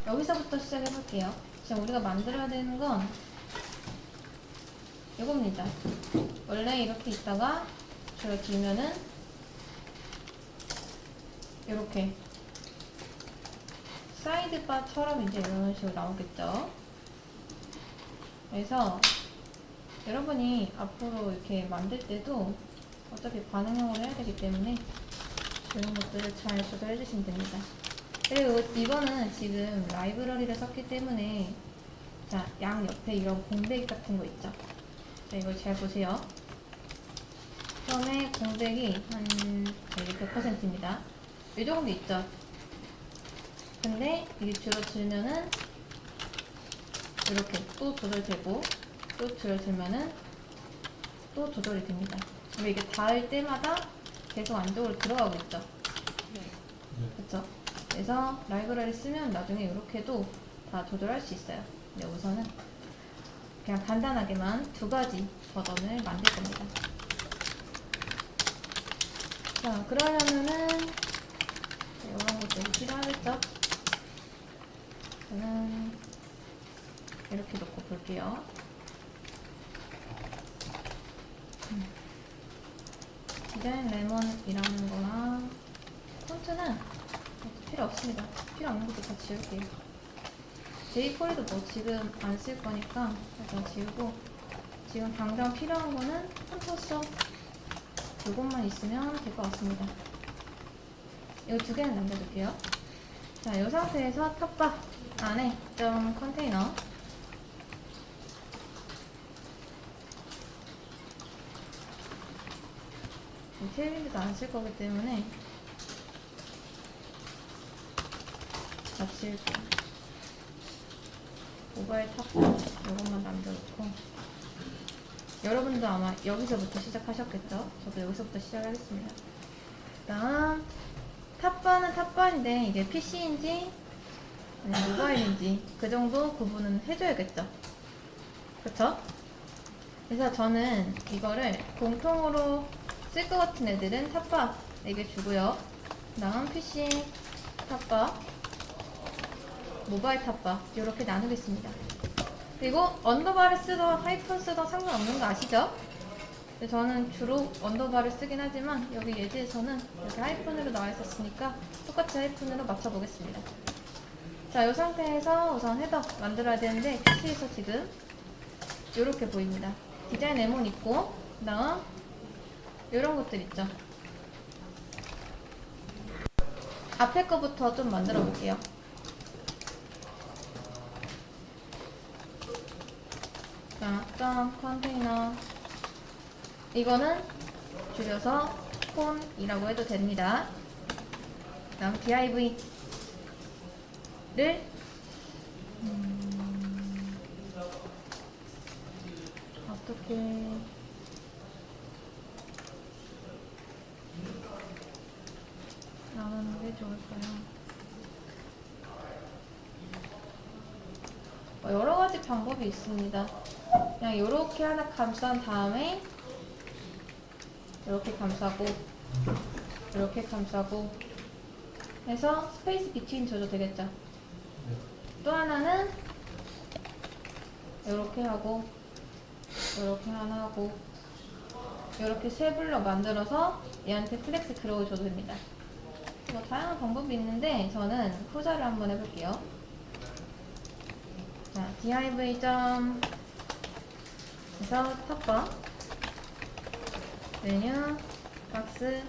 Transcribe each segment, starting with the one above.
여기서부터 시작해 볼게요. 지금 우리가 만들어야 되는 건 이겁니다. 원래 이렇게 있다가 줄여주면은 이렇게 사이드바처럼 이제 이런 식으로 나오겠죠. 그래서 여러분이 앞으로 이렇게 만들 때도 어차피 반응형으로 해야 되기 때문에 이런 것들을 잘 조절해 주시면 됩니다. 그리고 이거는 지금 라이브러리를 썼기 때문에 자, 양 옆에 이런 공백 같은 거 있죠. 자, 이걸 잘 보세요. 처음에 공백이 한 100%입니다. 이 정도 있죠. 근데 이게 줄어들면은 이렇게 또 조절되고 또 줄어들면은 또 조절이 됩니다. 근데 이게 닿을 때마다 계속 안쪽으로 들어가고 있죠. 그렇죠? 그래서 라이브러리 쓰면 나중에 이렇게도 다 조절할 수 있어요. 근데 우선은 그냥 간단하게만 두 가지 버전을 만들 겁니다. 자, 그러려면은 이런 것들이 필요하겠죠? 저는 이렇게 놓고 볼게요. 디자인 레몬이라는 거랑 폰트는 필요 없습니다. 필요 없는 것도 다 지울게요. 제이코리도 뭐 지금 안 쓸 거니까 일단 지우고, 지금 당장 필요한 거는 폰트서 이것만 있으면 될 것 같습니다. 이 두 개는 남겨둘게요. 자, 이 상태에서 탑바 안에 점 컨테이너 테일링도 안 쓸 거기 때문에 다 지울게요. 모바일 탑바 이것만 남겨놓고, 여러분도 아마 여기서부터 시작하셨겠죠? 저도 여기서부터 시작하겠습니다. 다음 탑바는 탑바인데 이게 PC인지 아니면 모바일인지 그 정도 구분은 해줘야겠죠? 그쵸? 그래서 저는 이거를 공통으로 쓸 것 같은 애들은 탑바 4개 주고요. 다음 PC 탑바, 모바일 탑바 이렇게 나누겠습니다. 그리고 언더바를 쓰던 하이픈 쓰던 상관없는 거 아시죠? 근데 저는 주로 언더바를 쓰긴 하지만 여기 예제에서는 이렇게 하이픈으로 나와 있었으니까 똑같이 하이픈으로 맞춰보겠습니다. 자, 이 상태에서 우선 헤더 만들어야 되는데 PC에서 지금 이렇게 보입니다. 디자인 레몬 있고, 그 다음 이런 것들 있죠. 앞에 거부터 좀 만들어 볼게요. 자, 점 컨테이너, 이거는 줄여서 폰이라고 해도 됩니다. 그 다음 div를 어떻게 나누는 게 좋을까요? 여러 가지 방법이 있습니다. 그냥 이렇게 하나 감싼 다음에 이렇게 감싸고 이렇게 감싸고 해서 스페이스 비트윈 줘도 되겠죠. 또 하나는 이렇게 하고 이렇게 하나 하고 이렇게 세 블럭 만들어서 얘한테 플렉스 그러고 줘도 됩니다. 뭐 다양한 방법이 있는데 저는 후자를 한번 해볼게요. 자, div 점 에서 탑바 메뉴 박스,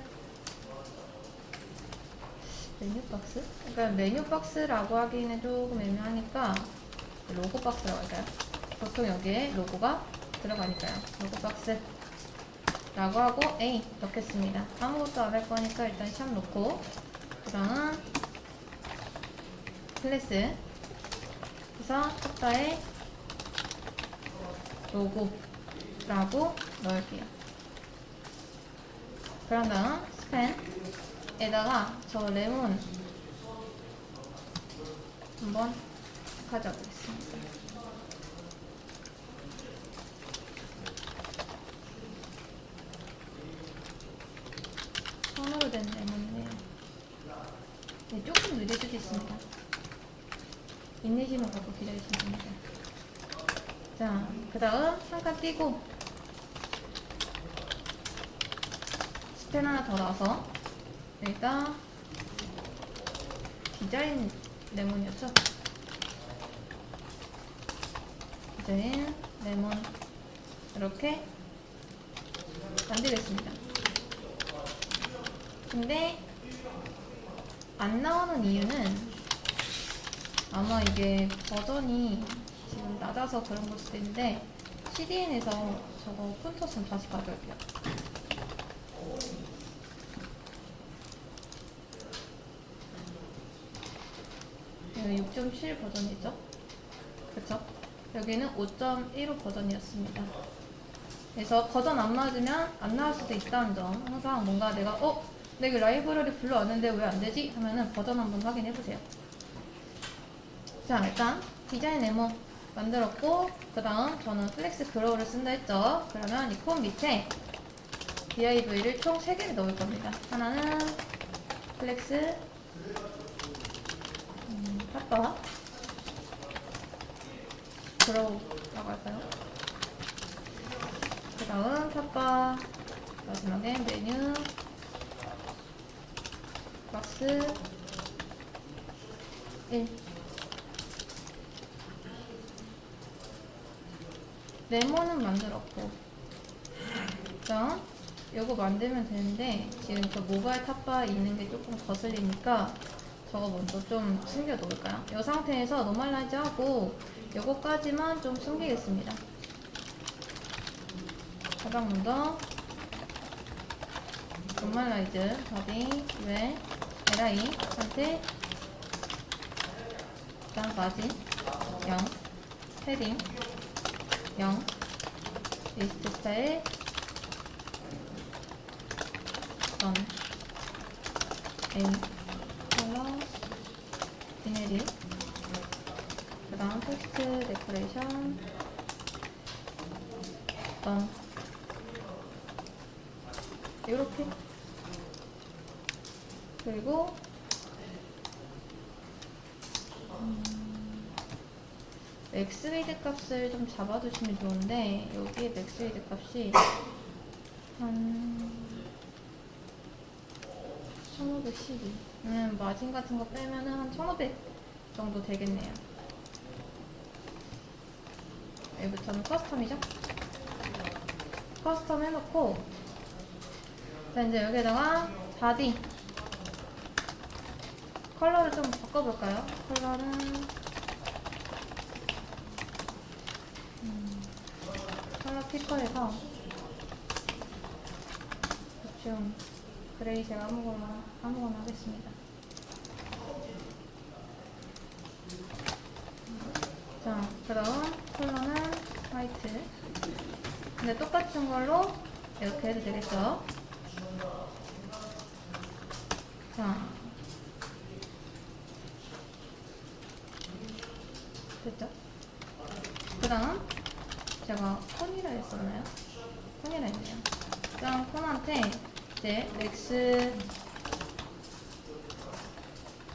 메뉴 박스? 그러니까 메뉴 박스라고 하기는 조금 애매하니까 로고 박스라고 할까요? 보통 여기에 로고가 들어가니까요. 로고 박스 라고 하고 A 넣겠습니다. 아무것도 안 할 거니까 일단 샵 넣고, 그 다음 클래스 그래서 탑바에 로고라고 넣을게요. 그런 다음 스펜에다가 저 레몬 한번 가져보겠습니다. 손으로 된 레몬이네요. 네, 조금 느릴 수도 있습니다. 인내심을 갖고 기다리시면 됩니다. 자, 그 다음 한 칸 띄고 스텐 하나 더 넣어서 여기다 디자인 레몬이었죠? 디자인 레몬 이렇게 만들겠습니다. 근데 안 나오는 이유는 아마 이게 버전이 지금 낮아서 그런 걸 수도 있는데 CDN에서 저거 폰트 좀 다시 가져올게요. 여기 6.7 버전이죠? 그쵸? 여기는 5.15 버전이었습니다. 그래서 버전 안 맞으면 안 나올 수도 있다는 점. 항상 뭔가 내가 라이브러리 불러왔는데 왜 안 되지? 하면은 버전 한번 확인해 보세요. 자, 일단 디자인 네모 만들었고, 그 다음 저는 플렉스 그로우를 쓴다 했죠. 그러면 이 콘 밑에 div를 총 3개를 넣을 겁니다. 하나는 플렉스 핫바 그로우라고 할까요? 그 다음 핫바, 마지막에 메뉴 박스 1. 레몬은 만들었고, 자, 요거 만들면 되는데 지금 저 모바일 탑바 있는 게 조금 거슬리니까 저거 먼저 좀 숨겨 놓을까요? 이 상태에서 노멀라이즈 하고 요거까지만 좀 숨기겠습니다. 가장 먼저 노멀라이즈 더빙 왜 li 상태, 그 다음 마진 0, 패딩 0, 리스트 스타일 전 A 컬러 비네리, 그 다음 텍스트 데코레이션 전 이렇게. 그리고 맥스웨이드 값을 좀 잡아주시면 좋은데 여기에 맥스웨이드 값이 한 1512. 마진 같은 거 빼면은 한 1500 정도 되겠네요. 여기부터는 커스텀이죠? 커스텀 해놓고, 자, 이제 여기에다가 바디 컬러를 좀 바꿔볼까요? 컬러는 컬러 피커에서 대충 그레이색 아무거나 하겠습니다. 자, 그럼 컬러는 화이트. 근데 똑같은 걸로 이렇게 해도 되겠죠? 자, 됐죠? 그 다음 제가 콘이라 했었나요? 콘이라 했네요. 그다음 콘한테 이제 렉스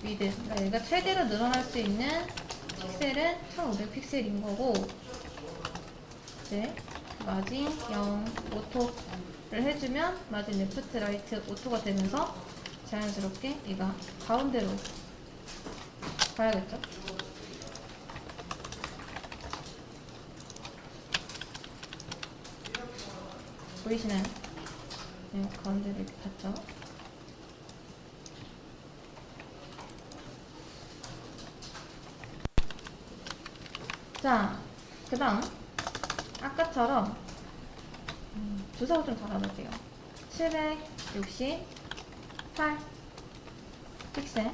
위드, 그러니까 얘가 최대로 늘어날 수 있는 픽셀은 1500픽셀인 거고, 이제 마진 0 오토를 해주면 마진 레프트 라이트 오토가 되면서 자연스럽게 얘가 가운데로 가야겠죠? 보이시나요? 네, 가운데로 이렇게 갔죠? 자, 그 다음 아까처럼 주석을 좀 달아볼게요. 768 픽셀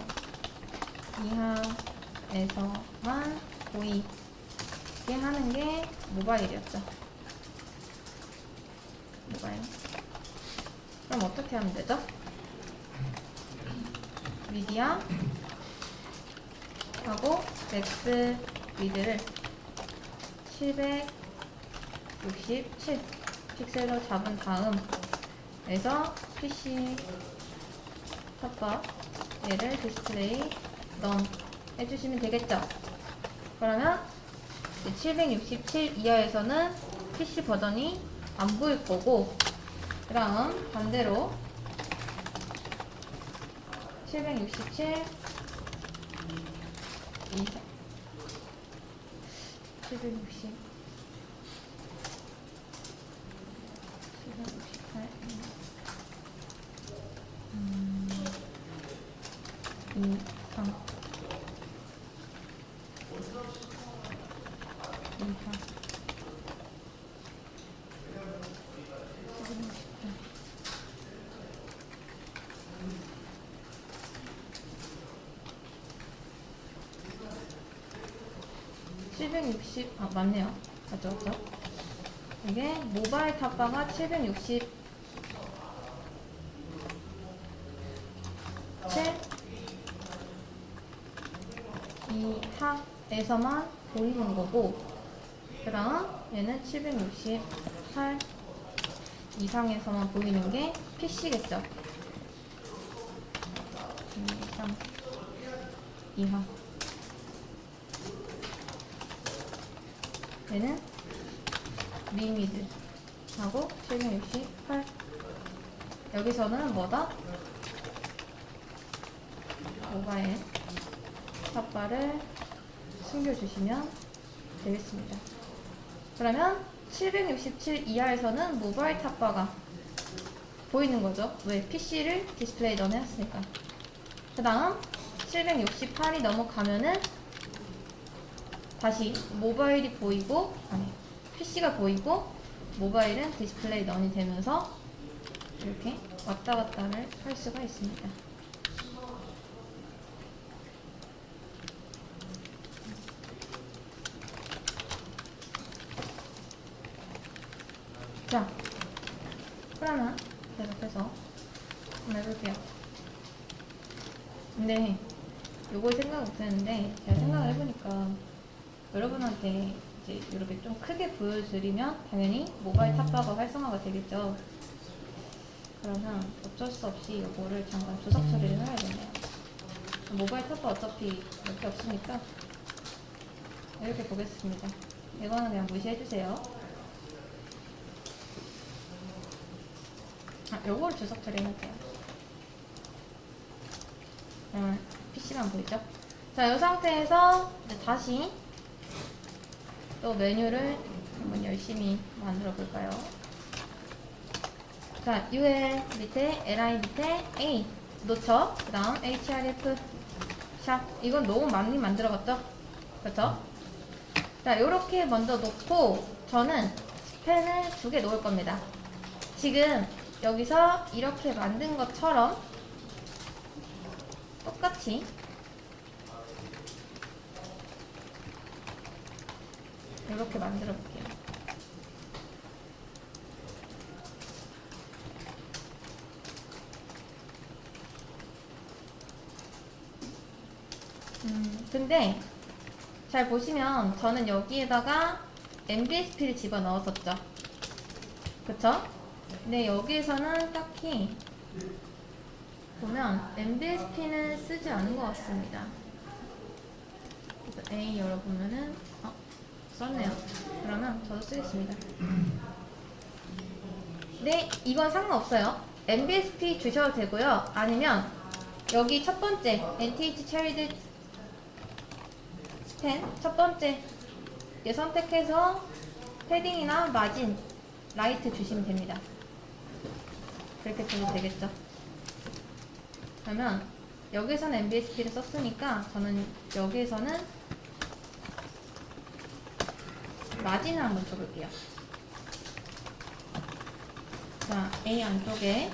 이하에서만 보이게 하는 게 모바일이었죠. 모바일. 그럼 어떻게 하면 되죠? 미디어 하고 맥스 위드를 767 픽셀로 잡은 다음에서 PC 탑바 얘를 디스플레이 넌 해주시면 되겠죠? 그러면 767 이하에서는 PC 버전이 안 보일 거고, 그 다음 반대로 767 이상 760 768 이상 맞네요. 맞죠? 이게 모바일 탑바가 767 이하에서만 보이는 거고, 그 다음 얘는 768 이상에서만 보이는 게 PC겠죠? 이상 이하. 얘는 리미드 하고 768. 여기서는 뭐다? 모바일 탑바를 숨겨주시면 되겠습니다. 그러면 767 이하에서는 모바일 탑바가 보이는 거죠. 왜? PC를 디스플레이 넣어놨으니까. 그 다음 768이 넘어가면은 다시 모바일이 보이고, PC가 보이고 모바일은 디스플레이 넌이 되면서 이렇게 왔다 갔다를 할 수가 있습니다. 자, 그러면 계속해서 한번 해볼게요. 근데 요걸 생각 못했는데 제가 생각을 해보니까 여러분한테 이제 이렇게 좀 크게 보여드리면 당연히 모바일 탑바가 활성화가 되겠죠. 그러면 어쩔 수 없이 이거를 잠깐 조작 처리를 해야겠네요. 모바일 탑바 어차피 몇 개 없으니까 이렇게 보겠습니다. 이거는 그냥 무시해주세요. 요거를 조작 처리할게요. PC만 보이죠? 자, 이 상태에서 이제 다시 또 메뉴를 한번 열심히 만들어 볼까요? 자, UL 밑에 LI 밑에 A 놓쳐. 그 다음 href 샵. 이건 너무 많이 만들어 봤죠? 그렇죠? 자, 요렇게 먼저 놓고 저는 스펜을 2개 놓을 겁니다. 지금 여기서 이렇게 만든 것처럼 똑같이 이렇게 만들어 볼게요. 근데 잘 보시면 저는 여기에다가 MBSP를 집어 넣었었죠. 그쵸? 근데 여기에서는 딱히 보면 MBSP는 쓰지 않은 것 같습니다. 그래서 A 열어보면은 썼네요. 그러면 저도 쓰겠습니다. 네, 이건 상관없어요. MBSP 주셔도 되고요. 아니면 여기 첫 번째 NTH Cherried Span 첫 번째 선택해서 패딩이나 마진, 라이트 주시면 됩니다. 그렇게 줘도 되겠죠. 그러면 여기서는 MBSP를 썼으니까 저는 여기에서는 마진을 한번 줘볼게요. 자, A 안쪽에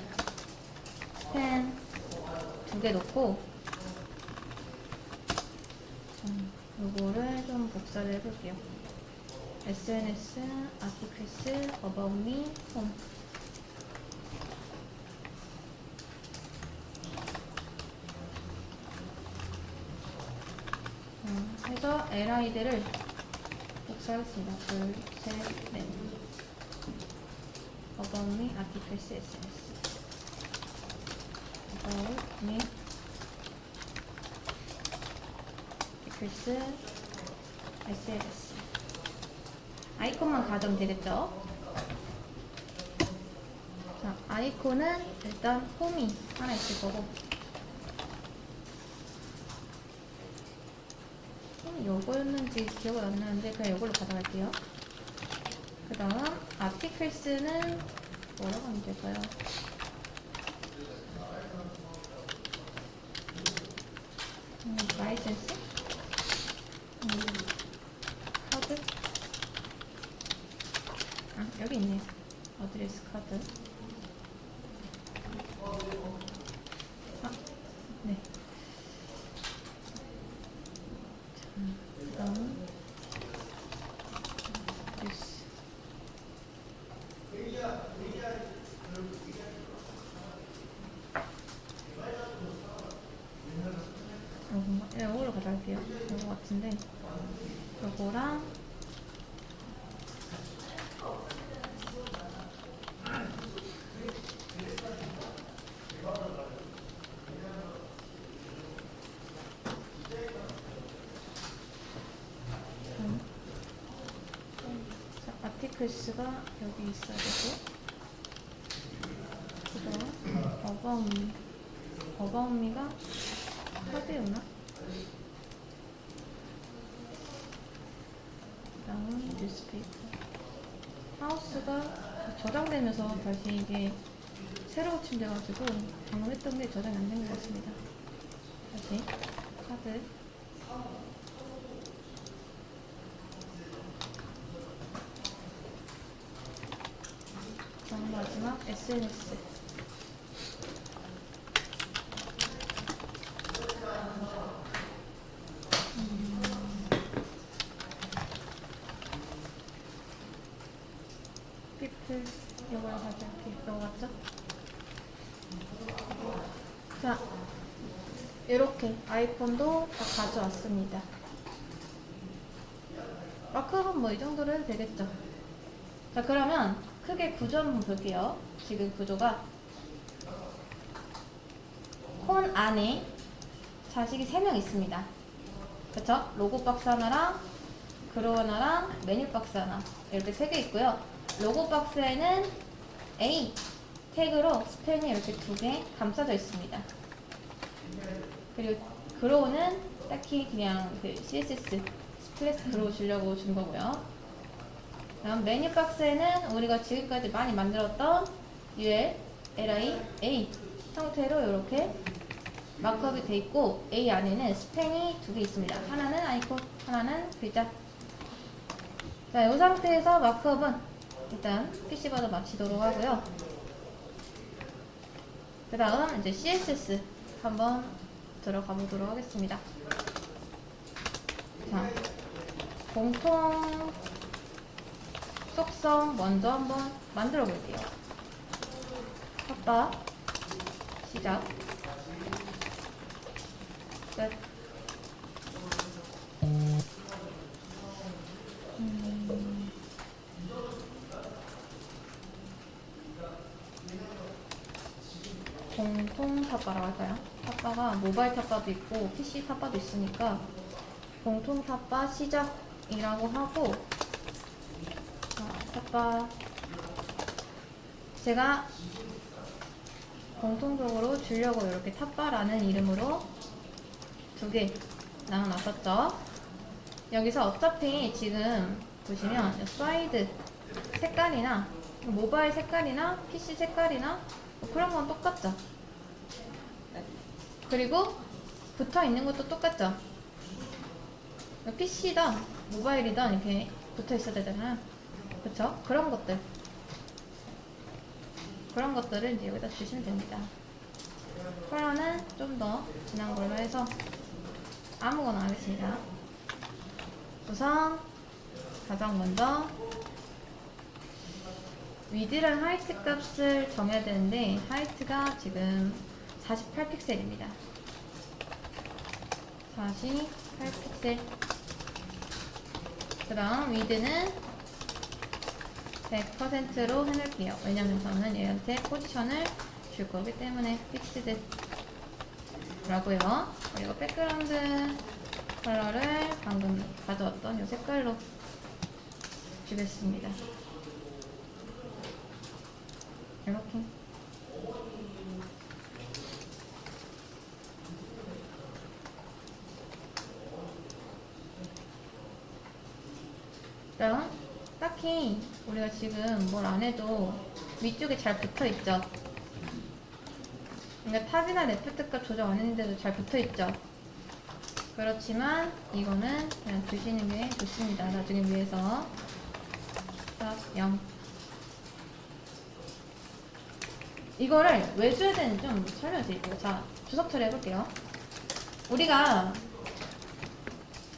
펜 2개 놓고 요거를 좀 복사를 해볼게요. SNS, Articles, About Me, Home. 해서 LI들을 복사하겠습니다. 2, 3, 넷. About Me, Articles, SNS. About Me, Articles, SLS. 아이콘만 가져오면 되겠죠? 자, 아이콘은 일단 홈이 하나 있을 거고, 요거였는지 기억이 안 나는데 그냥 요걸로 가져갈게요. 그 다음 아티클스는 뭐라고 하면 될까요? 라이센스? 카드? 아, 여기 있네. 어드레스 카드. 아, 네. 자, 그다음 뉴스. 이걸로 가져갈게요. 이거 같은데 이거랑 아티클스가 여기 있어야 되고, 그다음 어바웃미가 카드였나? 그다음 뉴스페이퍼. 하우스가 저장되면서 다시 이게 새로 고침돼가지고 방금 했던 게 저장이 안 된 것 같습니다. 다시 카드. 그다음 마지막 SNS. 피플 이걸 가져올게요. 이거 맞죠? 자, 이렇게 아이콘도 다 가져왔습니다. 마크업은 뭐 이 정도로 해도 되겠죠? 자, 그러면 크게 구조 한번 볼게요. 지금 구조가 콘 안에 자식이 3명 있습니다. 그쵸? 로고 박스 하나랑 그로 하나랑 메뉴 박스 하나, 이렇게 3개 있고요. 로고 박스에는 A 태그로 스펜이 이렇게 2개 감싸져 있습니다. 그리고 그로우는 딱히 그냥 그 CSS 스플래시 그로우 주려고 준 거고요. 다음 메뉴 박스에는 우리가 지금까지 많이 만들었던 UL, LI, A 형태로 이렇게 마크업이 돼 있고, A 안에는 스펜이 2개 있습니다. 하나는 아이콘, 하나는 글자. 자, 이 상태에서 마크업은 일단 PC바도 마치도록 하고요. 그 다음 이제 CSS 한번 들어가 보도록 하겠습니다. 자, 공통 속성 먼저 한번 만들어 볼게요. 핫바 시작. 끝. 공통 탑바라고 할까요? 탑바가 모바일 탑바도 있고 PC 탑바도 있으니까 공통 탑바 시작이라고 하고, 탑바 제가 공통적으로 주려고 이렇게 탑바라는 이름으로 2개 나눠놨었죠. 여기서 어차피 지금 보시면 사이드 색깔이나 모바일 색깔이나 PC 색깔이나 뭐 그런 건 똑같죠. 그리고 붙어 있는 것도 똑같죠. PC다 모바일이다 이렇게 붙어 있어야 되잖아요. 그쵸? 그런 것들을 이제 여기다 주시면 됩니다. 컬러는 좀 더 진한 걸로 해서 아무거나 하겠습니다. 우선 가장 먼저 위드랑 하이트 값을 정해야 되는데 하이트가 지금 48픽셀입니다. 48픽셀. 그 다음 위드는 100%로 해놓을게요. 왜냐면 저는 얘한테 포지션을 줄 거기 때문에 픽스드 라고요. 그리고 백그라운드 컬러를 방금 가져왔던 이 색깔로 주겠습니다. 이렇게. 그럼 딱히 우리가 지금 뭘 안 해도 위쪽에 잘 붙어 있죠. 그러니까 탑이나 레프트값 조정 안 했는데도 잘 붙어 있죠. 그렇지만 이거는 그냥 두시는 게 좋습니다. 나중에 위해서 딱 0. 이거를 왜 줘야 되는지 좀 설명드릴게요. 자, 주석 처리해볼게요. 우리가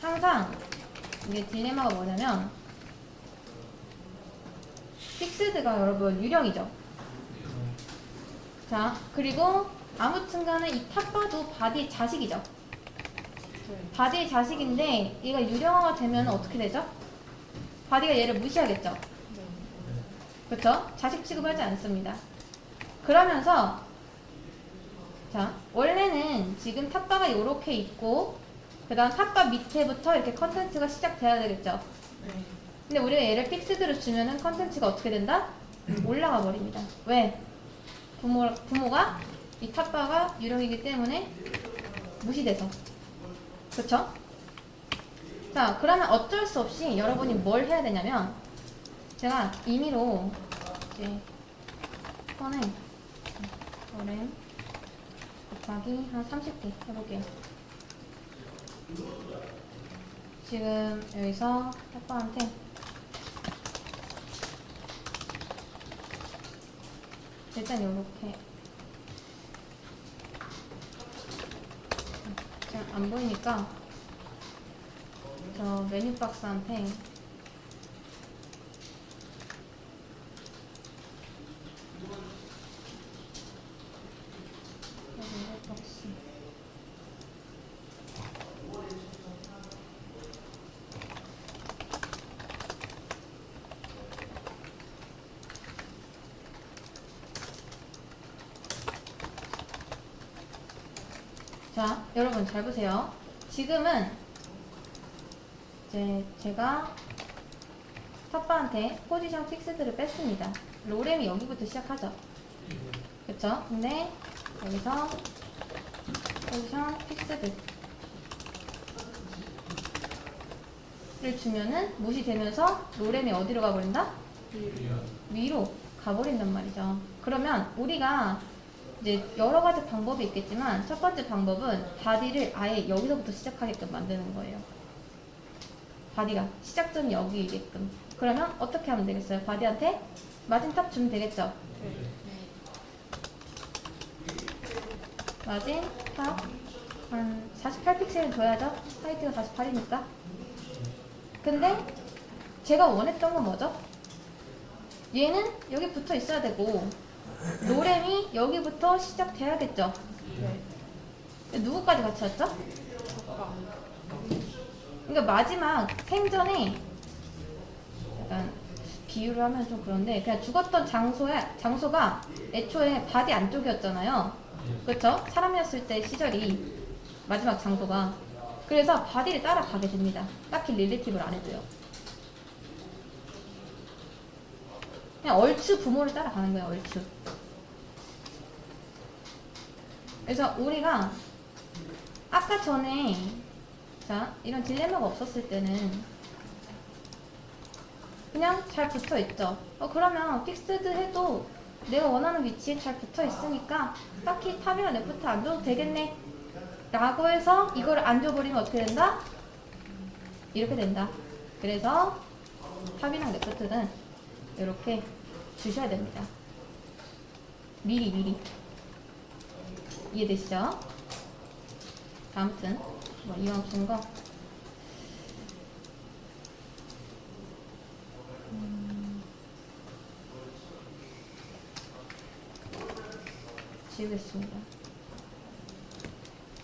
항상 이게 딜레마가 뭐냐면 픽스드가 여러분 유령이죠. 자, 그리고 아무튼 간에 이 탑바도 바디의 자식이죠. 바디의 자식인데 얘가 유령화가 되면 어떻게 되죠? 바디가 얘를 무시하겠죠. 그렇죠? 자식 취급하지 않습니다. 그러면서 자, 원래는 지금 탑바가 이렇게 있고 그 다음 탑바 밑에부터 이렇게 컨텐츠가 시작돼야 되겠죠. 근데 우리가 얘를 픽스드로 주면은 컨텐츠가 어떻게 된다? 올라가 버립니다. 왜? 부모가 이 탑바가 유령이기 때문에 무시돼서. 그쵸? 자, 그러면 어쩔 수 없이 여러분이 뭘 해야 되냐면 제가 임의로 이제 폰에 어렘 곱하기 한 30개 해볼게요. 지금 여기서 탑바한테 일단 요렇게 잘 안 보이니까 저 메뉴박스한테 메뉴박스 자, 여러분 잘 보세요. 지금은 이제 제가 탑바한테 포지션 픽스드를 뺐습니다. 로렘이 여기부터 시작하죠. 그쵸? 근데 여기서 포지션 픽스드를 주면은 무시되면서 로렘이 어디로 가버린다? 위로 가버린단 말이죠. 그러면 우리가 이제 여러 가지 방법이 있겠지만 첫 번째 방법은 바디를 아예 여기서부터 시작하게끔 만드는 거예요. 바디가 시작점이 여기이게끔. 그러면 어떻게 하면 되겠어요? 바디한테 마진 탑 주면 되겠죠? 마진 탑 한 48픽셀은 줘야죠? 하이트가 48이니까. 근데 제가 원했던 건 뭐죠? 얘는 여기 붙어 있어야 되고 로렘이 여기부터 시작돼야겠죠? 누구까지 같이 왔죠? 그러니까 마지막 생전에 약간 비유를 하면 좀 그런데 그냥 죽었던 장소가 애초에 바디 안쪽이었잖아요. 그렇죠? 사람이었을 때 시절이 마지막 장소가. 그래서 바디를 따라가게 됩니다. 딱히 릴레이티브를 안 해도요. 그냥 얼추 부모를 따라가는 거예요. 얼추. 그래서 우리가 아까 전에 자 이런 딜레마가 없었을 때는 그냥 잘 붙어 있죠. 그러면 픽스드 해도 내가 원하는 위치에 잘 붙어 있으니까 딱히 탑이나 레프트 안 줘도 되겠네 라고 해서 이걸 안 줘버리면 어떻게 된다? 이렇게 된다. 그래서 탑이랑 레프트는 이렇게 주셔야 됩니다. 미리 이해되시죠? 아무튼 뭐 이왕 준 거 지우겠습니다.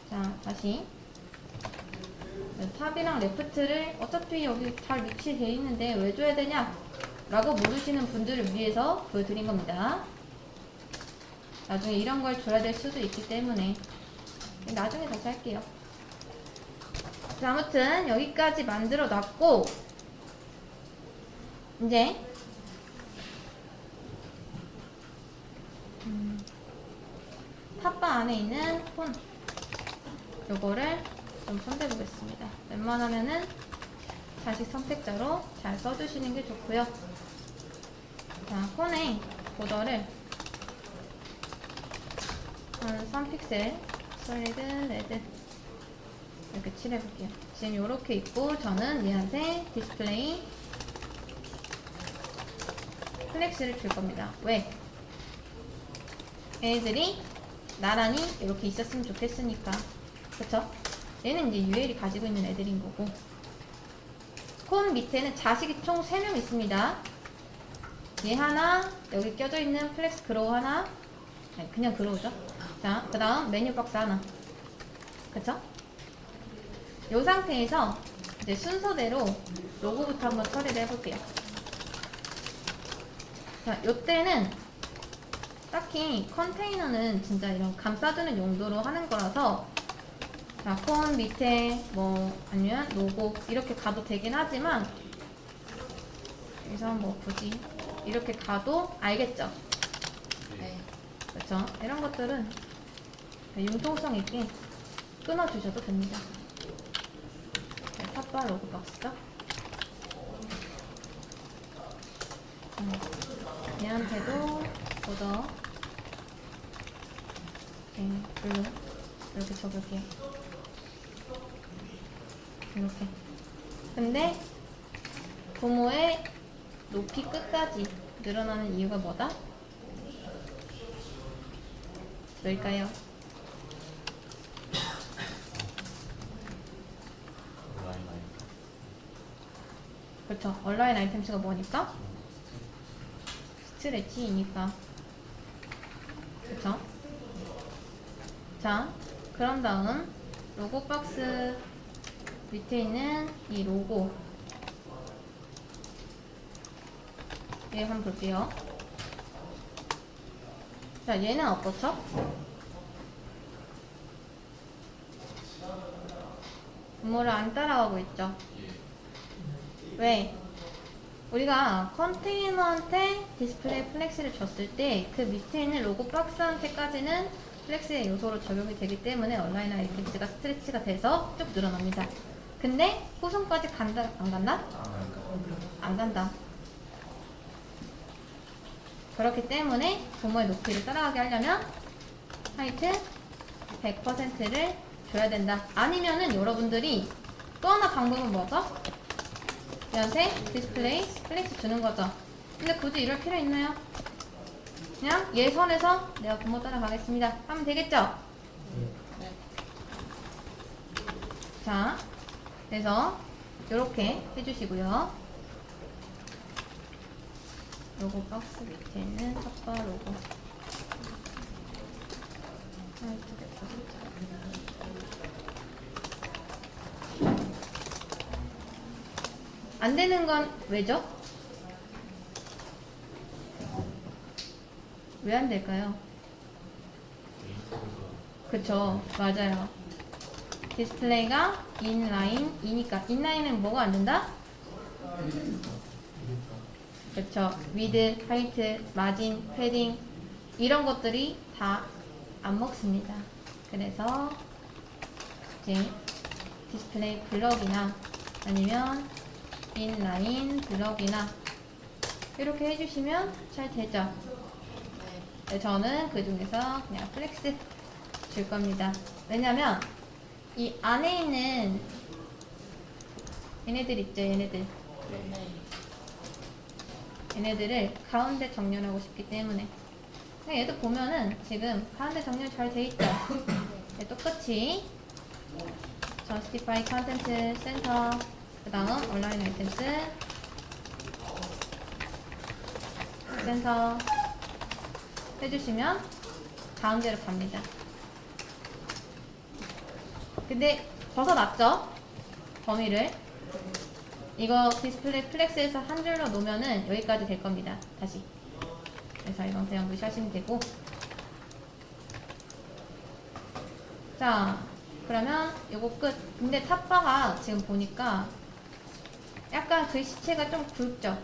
자, 다시 탑이랑 레프트를 어차피 여기 잘 위치되어 있는데 왜 줘야 되냐? 라고 물으시는 분들을 위해서 보여드린 겁니다. 나중에 이런 걸 줘야 될 수도 있기 때문에 나중에 다시 할게요. 자, 아무튼 여기까지 만들어 놨고 이제 탑바 안에 있는 폰 요거를 좀 손대 보겠습니다. 웬만하면은 자식 선택자로 잘 써주시는 게 좋고요. 자, 폰의 보더를 한 3픽셀 솔리드 레드 이렇게 칠해볼게요. 지금 요렇게 있고 저는 얘한테 디스플레이 플렉스를 줄 겁니다. 왜? 얘네들이 나란히 이렇게 있었으면 좋겠으니까. 그쵸? 얘는 이제 UL이 가지고 있는 애들인 거고. 콘 밑에는 자식이 총 3명 있습니다. 얘 하나, 여기 껴져 있는 플렉스 그로우 하나, 아니 그냥 그로우죠. 자, 그 다음 메뉴 박스 하나. 그쵸? 이 상태에서 이제 순서대로 로고부터 한번 처리를 해볼게요. 자, 요때는 딱히 컨테이너는 진짜 이런 감싸주는 용도로 하는 거라서 자, 폰 밑에 뭐 아니면 로고 이렇게 가도 되긴 하지만 여기서 뭐 굳이 이렇게 가도 알겠죠? 네. 그렇죠? 이런 것들은 융통성 있게 끊어주셔도 됩니다. 네, 탑바 로고 박스죠? 얘한테도 보더 블루 이렇게 적을게요. 이렇게. 근데 부모의 높이 끝까지 늘어나는 이유가 뭐다? 뭘까요? 그렇죠. 온라인 아이템수가 뭐니까? 스트레치이니까. 그쵸? 자, 그런 다음 로고 박스 밑에 있는 이 로고 얘 한번 볼게요. 자, 얘는 어떻죠? 부모를 안 따라가고 있죠. 왜? 우리가 컨테이너한테 디스플레이 플렉스를 줬을 때 그 밑에 있는 로고 박스한테까지는 플렉스의 요소로 적용이 되기 때문에 온라인 아이템즈가 스트레치가 돼서 쭉 늘어납니다. 근데 후손까지 간다, 안 간다? 안 간다. 그렇기 때문에 부모의 높이를 따라가게 하려면 하이트 100%를 줘야 된다. 아니면은 여러분들이 또 하나 방법은 뭐죠? 얘한테 디스플레이 플렉스 주는 거죠. 근데 굳이 이럴 필요 있나요? 그냥 얘 선에서 내가 부모 따라가겠습니다 하면 되겠죠? 네. 자, 그래서 이렇게 해주시고요. 로고 박스 밑에 있는 탑바 로고 안 되는 건 왜죠? 왜 안 될까요? 그쵸, 맞아요. 디스플레이가 인라인이니까 인라인은 뭐가 안 된다? 그쵸, 위드, 하이트, 마진, 패딩 이런 것들이 다 안 먹습니다. 그래서 이제 디스플레이 블럭이나 아니면 인라인 블럭이나 이렇게 해주시면 잘 되죠. 네, 저는 그 중에서 그냥 플렉스 줄 겁니다. 왜냐면 이 안에 있는 얘네들 있죠, 얘네들. 얘네들을 가운데 정렬하고 싶기 때문에 얘도 보면은 지금 가운데 정렬 잘 돼 있죠. 네, 똑같이 Justify Content Center 그 다음 온라인 아이템스 센터 해주시면 가운데로 갑니다. 근데 벗어났죠? 범위를. 이거 디스플레이 플렉스에서 한 줄로 놓으면은 여기까지 될 겁니다. 다시. 그래서 이건 그냥 무시하시면 되고. 자, 그러면 요거 끝. 근데 탑바가 지금 보니까 약간 글씨체가 좀 굵죠?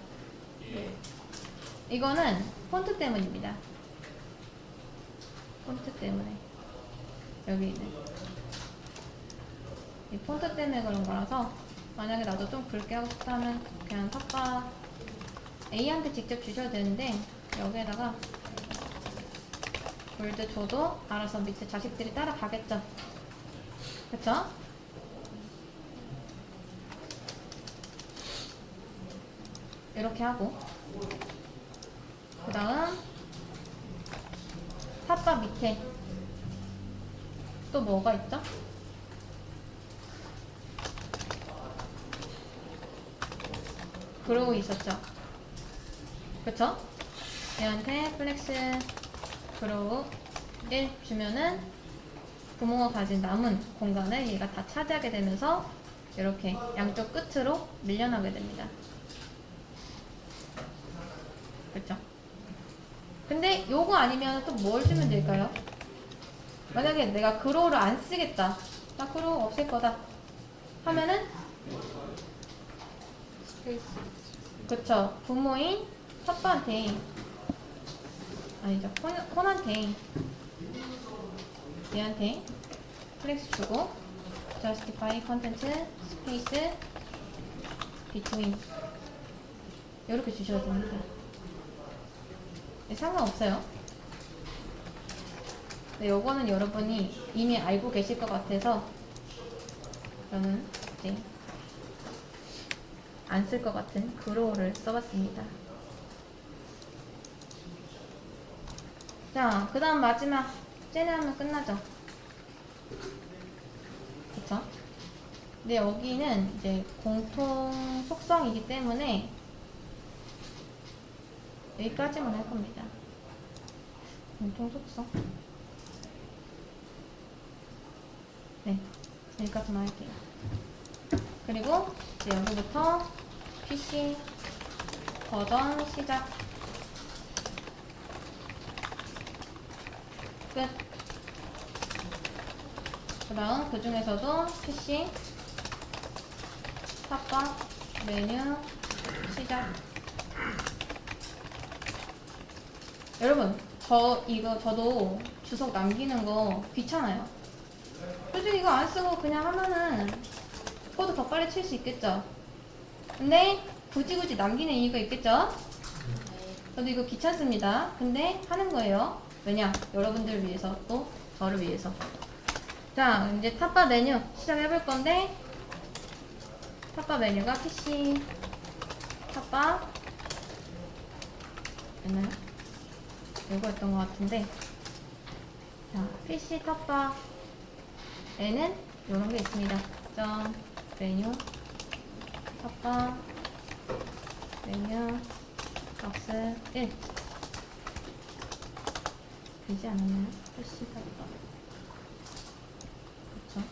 예. 이거는 폰트 때문입니다. 폰트 때문에. 여기 있는. 이 폰트 때문에 그런 거라서 만약에 나도 좀 굵게 하고 싶다 하면 그냥 탑바 A한테 직접 주셔도 되는데 여기에다가 볼드 줘도 알아서 밑에 자식들이 따라가겠죠? 그쵸? 이렇게 하고 그 다음 탑바 밑에 또 뭐가 있죠? 그러고 있었죠? 그쵸? 얘한테 플렉스 그로우 1 주면은 부모가 가진 남은 공간을 얘가 다 차지하게 되면서 이렇게 양쪽 끝으로 밀려나게 됩니다. 그쵸? 근데 요거 아니면 또 뭘 주면 될까요? 만약에 내가 그로우를 안 쓰겠다. 나 그로우 없앨 거다. 하면은 스페이스. 그쵸. 부모인 탑바한테 아니죠. 폰한테 얘한테 플렉스 주고 justify content space between 이렇게 주셔야 됩니다. 네, 상관없어요. 네, 요거는 여러분이 이미 알고 계실 것 같아서 저는 이제 안 쓸 것 같은 그로우를 써봤습니다. 자, 그 다음 마지막 쟤네하면 끝나죠. 그쵸? 근데 여기는 이제 공통 속성이기 때문에 여기까지만 할 겁니다. 공통 속성. 네, 여기까지만 할게요. 그리고 이제 여기부터 PC 버전 시작 끝. 그 다음 그 중에서도 PC 탑바 메뉴 시작. 여러분 저도 주석 남기는 거 귀찮아요. 솔직히 이거 안 쓰고 그냥 하면은 코드 더 빨리 칠 수 있겠죠. 근데 굳이 남기는 이유가 있겠죠. 저도 이거 귀찮습니다. 근데 하는 거예요. 왜냐? 여러분들을 위해서 또 저를 위해서. 자, 이제 탑바 메뉴 시작해볼 건데 탑바 메뉴가 PC 탑바 맞나요? 이거였던 것 같은데 자, PC 탑바에는 이런 게 있습니다. 점 메뉴 탑바 메뉴 박스 1 되지 않았나요? PC 탑바 그쵸?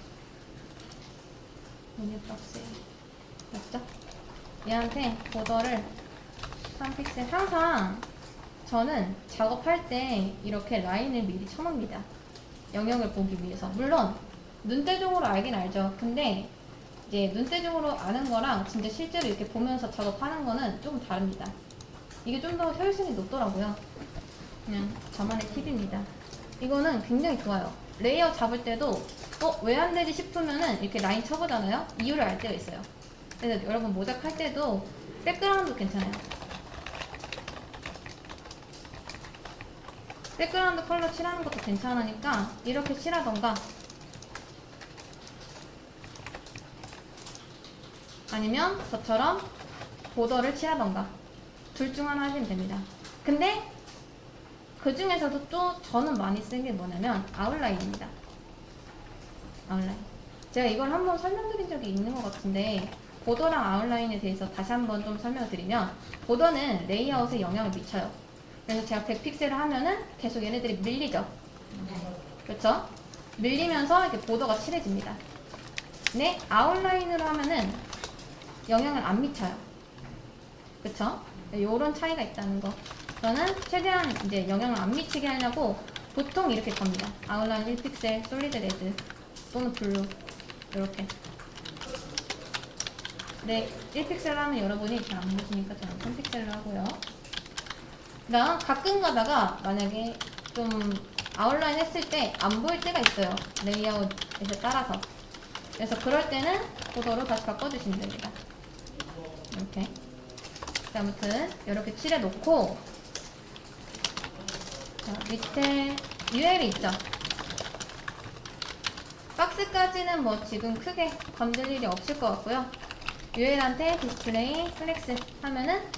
메뉴 박스 1 맞죠? 얘한테 보더를 3픽셀 항상 저는 작업할 때 이렇게 라인을 미리 쳐놓습니다. 영역을 보기 위해서. 물론 눈대중으로 알긴 알죠. 근데 이제 눈대중으로 아는 거랑 진짜 실제로 이렇게 보면서 작업하는 거는 조금 다릅니다. 이게 좀 더 효율성이 높더라고요. 그냥 저만의 팁입니다. 이거는 굉장히 좋아요. 레이어 잡을 때도 왜 안 되지 싶으면은 이렇게 라인 쳐보잖아요. 이유를 알 때가 있어요. 그래서 여러분 모작할 때도 백그라운드 괜찮아요. 백그라운드 컬러 칠하는 것도 괜찮으니까 이렇게 칠하던가 아니면 저처럼 보더를 칠하던가 둘 중 하나 하시면 됩니다. 근데 그 중에서도 또 저는 많이 쓴 게 뭐냐면 아웃라인입니다. 아웃라인. 제가 이걸 한번 설명드린 적이 있는 것 같은데 보더랑 아웃라인에 대해서 다시 한번 좀 설명을 드리면 보더는 레이아웃에 영향을 미쳐요. 그래서 제가 100픽셀을 하면은 계속 얘네들이 밀리죠. 그렇죠? 밀리면서 이렇게 보더가 칠해집니다. 근데 아웃라인으로 하면은 영향을 안 미쳐요. 그쵸? 요런 차이가 있다는 거. 저는 최대한 이제 영향을 안 미치게 하려고 보통 이렇게 갑니다. 아웃라인 1픽셀, 솔리드 레드. 또는 블루 이렇게. 네, 1픽셀 하면 여러분이 잘 안 보시니까 저는 3픽셀로 하고요. 그다음 가끔 가다가 만약에 좀 아웃라인 했을 때 안 보일 때가 있어요. 레이아웃에서 따라서. 그래서 그럴 때는 보도로 다시 바꿔주시면 됩니다. 이렇게. 아무튼 이렇게 칠해 놓고, 자, 밑에 UL이 있죠. 박스까지는 뭐 지금 크게 건들 일이 없을 것 같고요. UL한테 디스플레이 플렉스 하면은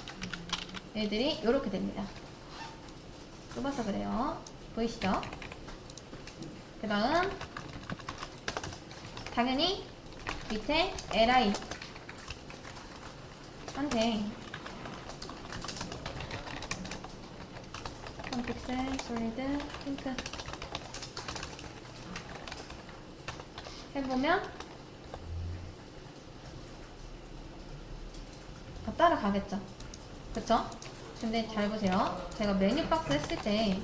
얘들이 이렇게 됩니다. 좁아서 그래요. 보이시죠? 그 다음 당연히 밑에 LI 한테 1픽셀 솔리드 핑크 해보면 다 따라가겠죠. 그쵸? 근데 잘 보세요. 제가 메뉴 박스 했을 때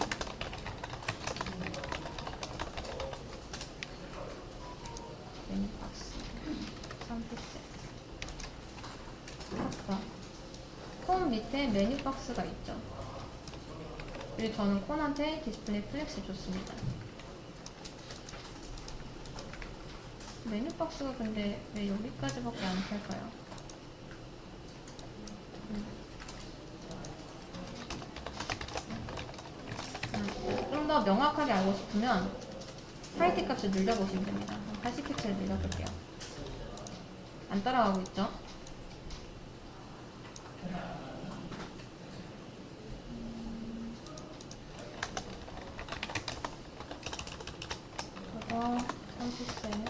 메뉴 박스 3픽셀 아까 콘 밑에 메뉴 박스가 있죠. 그리고 저는 콘한테 디스플레이 플렉스 줬습니다. 메뉴 박스가 근데 왜 여기까지밖에 안 살까요? 좀 더 명확하게 알고 싶으면 화이트 값을 늘려보시면 됩니다. 80픽셀 늘려볼게요. 안 따라가고 있죠? 저거 3픽셀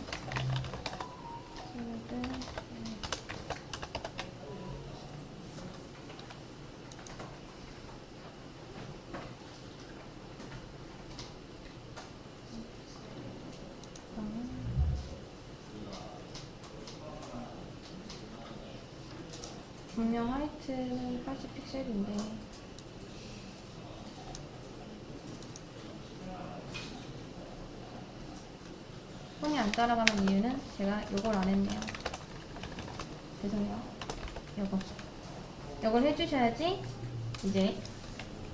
분명 화이트는 80픽셀인데 폰이 안 따라가는 이유는 제가 요걸 안 했네요. 죄송해요. 요걸 해주셔야지 이제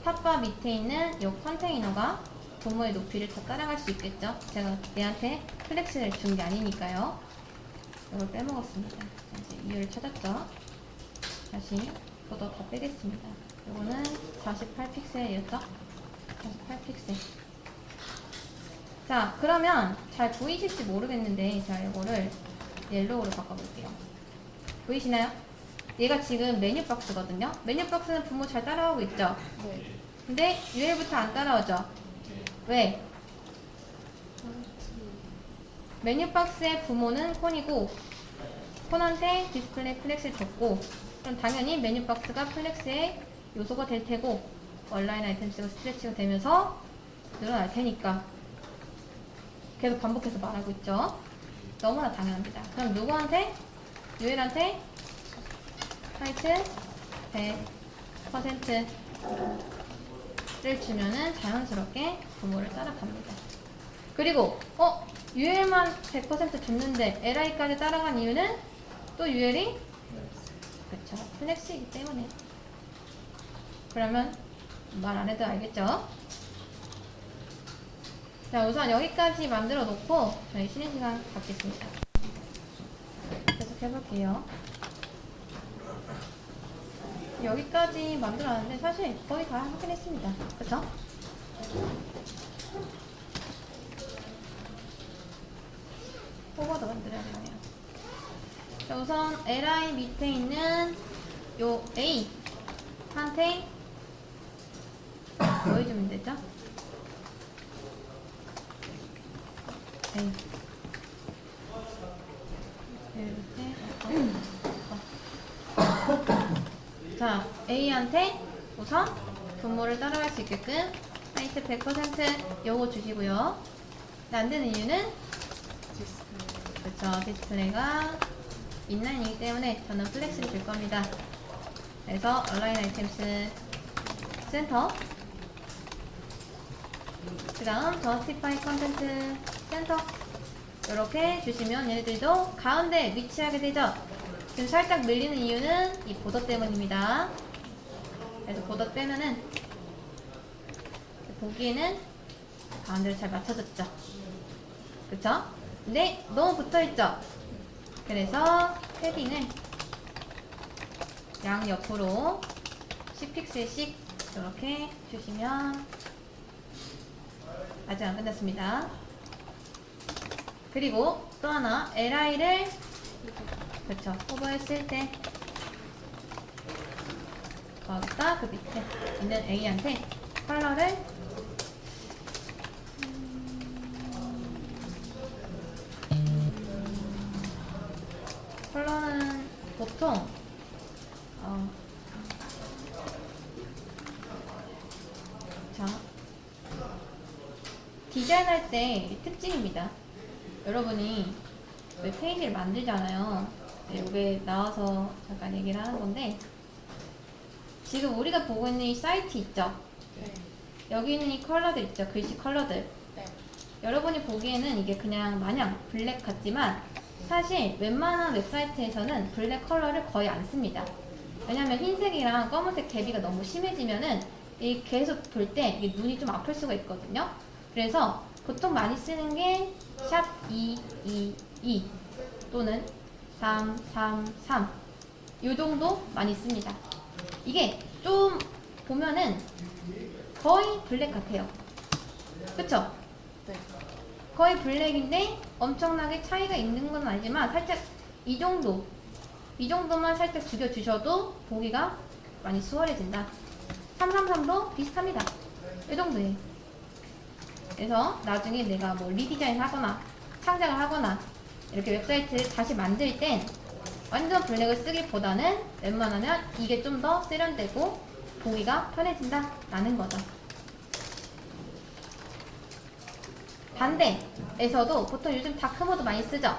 탑바 밑에 있는 요 컨테이너가 부모의 높이를 다 따라갈 수 있겠죠. 제가 얘한테 플렉스를 준 게 아니니까요. 이걸 빼먹었습니다. 이제 이유를 찾았죠. 다시 보도 다 빼겠습니다. 요거는 48픽셀이었죠? 48픽셀. 자, 그러면 잘 보이실지 모르겠는데 제가 이거를 옐로우로 바꿔볼게요. 보이시나요? 얘가 지금 메뉴 박스거든요. 메뉴 박스는 부모 잘 따라오고 있죠? 네. 근데 UL부터 안 따라오죠? 왜? 메뉴 박스의 부모는 콘이고 콘한테 디스플레이 플렉스를 줬고, 그럼 당연히 메뉴 박스가 플렉스의 요소가 될 테고 얼라인 아이템스가 스트레치가 되면서 늘어날 테니까 계속 반복해서 말하고 있죠. 너무나 당연합니다. 그럼 누구한테? UL한테 화이트 100%를 주면은 자연스럽게 부모를 따라갑니다. 그리고 UL만 100% 줬는데 LI까지 따라간 이유는 또 UL이 그쵸, 플렉스이기 때문에. 그러면 말 안 해도 알겠죠? 자, 우선 여기까지 만들어 놓고 저희 쉬는 시간 갖겠습니다. 계속 해볼게요. 여기까지 만들어놨는데 사실 거의 다 하긴 했습니다. 그쵸? 포버도 만들어야겠네요. 자, 우선 LI 밑에 있는 요 A한테 뭐 해주면 되죠? A. 이렇게. 자, A한테 우선 분모를 따라갈 수 있게끔 화이트 100% 요거 주시고요. 안 되는 이유는 그쵸, 디스플레이가 인라인이기 때문에 저는 플렉스를 줄 겁니다. 그래서 얼라인 아이템스 센터, 그 다음 저스티파이 컨텐트 센터 이렇게 주시면 얘네들도 가운데 위치하게 되죠. 지금 살짝 밀리는 이유는 이 보더 때문입니다. 그래서 보더 빼면은 보기에는 가운데로 잘 맞춰졌죠. 그쵸? 근데 너무 붙어있죠? 그래서 패딩을 양 옆으로 10픽셀씩 이렇게 주시면 아직 안 끝났습니다. 그리고 또 하나 LI를 그렇죠. 호버했을 때 거기다 그 밑에 있는 A한테 컬러를 컬러는 보통 자 디자인할 때 특징입니다. 여러분이 왜 페이지를 만들잖아요. 여기 나와서 잠깐 얘기를 하는 건데 지금 우리가 보고 있는 이 사이트 있죠? 네. 여기 있는 이 컬러들 있죠? 글씨 컬러들. 네. 여러분이 보기에는 이게 그냥 마냥 블랙 같지만 사실 웬만한 웹사이트에서는 블랙 컬러를 거의 안 씁니다. 왜냐면 흰색이랑 검은색 대비가 너무 심해지면은 이 계속 볼 때 눈이 좀 아플 수가 있거든요. 그래서 보통 많이 쓰는 게 샵 222 또는 333 요 정도 많이 씁니다. 이게 좀 보면은 거의 블랙 같아요. 그쵸? 네. 거의 블랙인데 엄청나게 차이가 있는 건 아니지만 살짝 이 정도만 살짝 죽여주셔도 보기가 많이 수월해진다. 333도 비슷합니다. 이 정도예요. 그래서 나중에 내가 뭐 리디자인 하거나 창작을 하거나 이렇게 웹사이트를 다시 만들 땐 완전 블랙을 쓰기보다는 웬만하면 이게 좀 더 세련되고 보기가 편해진다 라는 거죠. 반대에서도 보통 요즘 다크모드 많이 쓰죠.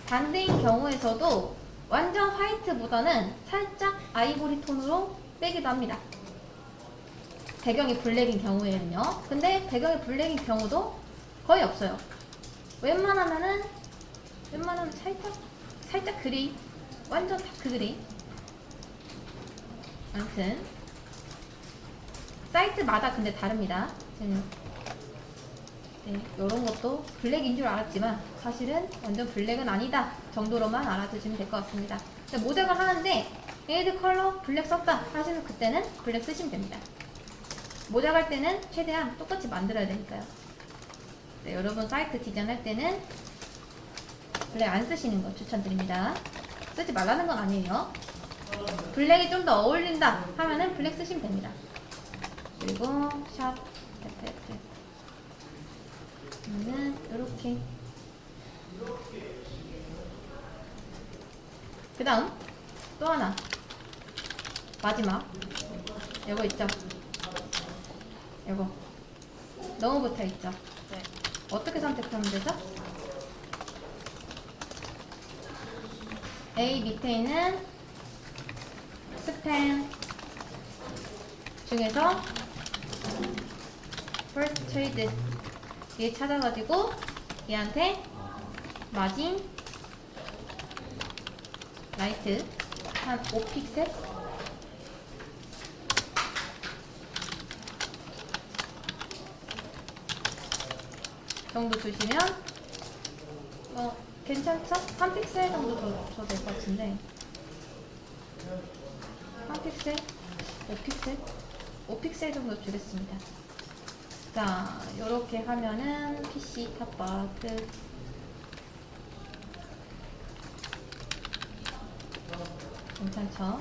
반대인 경우에서도 완전 화이트보다는 살짝 아이보리 톤으로 빼기도 합니다. 배경이 블랙인 경우에는요. 근데 배경이 블랙인 경우도 거의 없어요. 웬만하면 살짝 그레이, 완전 다크 그레이. 아무튼 사이트마다 근데 다릅니다. 네, 이런 것도 블랙인 줄 알았지만 사실은 완전 블랙은 아니다 정도로만 알아두시면 될 것 같습니다. 모작을 하는데 얘네들 컬러 블랙 썼다 하시면 그때는 블랙 쓰시면 됩니다. 모작할 때는 최대한 똑같이 만들어야 되니까요. 네, 여러분 사이트 디자인할 때는 블랙 안 쓰시는 거 추천드립니다. 쓰지 말라는 건 아니에요. 블랙이 좀 더 어울린다 하면은 블랙 쓰시면 됩니다. 그리고 샵 FF 는 이렇게. 그 다음 또 하나 마지막 이거 있죠? 이거 너무 붙어있죠? 네. 어떻게 선택하면 되죠? A 밑에 있는 스팸 중에서 First Trade 얘 찾아가지고 얘한테 마진 라이트 한 5픽셀 정도 주시면 괜찮죠? 3픽셀 정도 더 될 것 같은데 3픽셀? 5픽셀? 5픽셀 정도 주겠습니다. 자, 요렇게 하면은 PC 탑바 끝. 괜찮죠?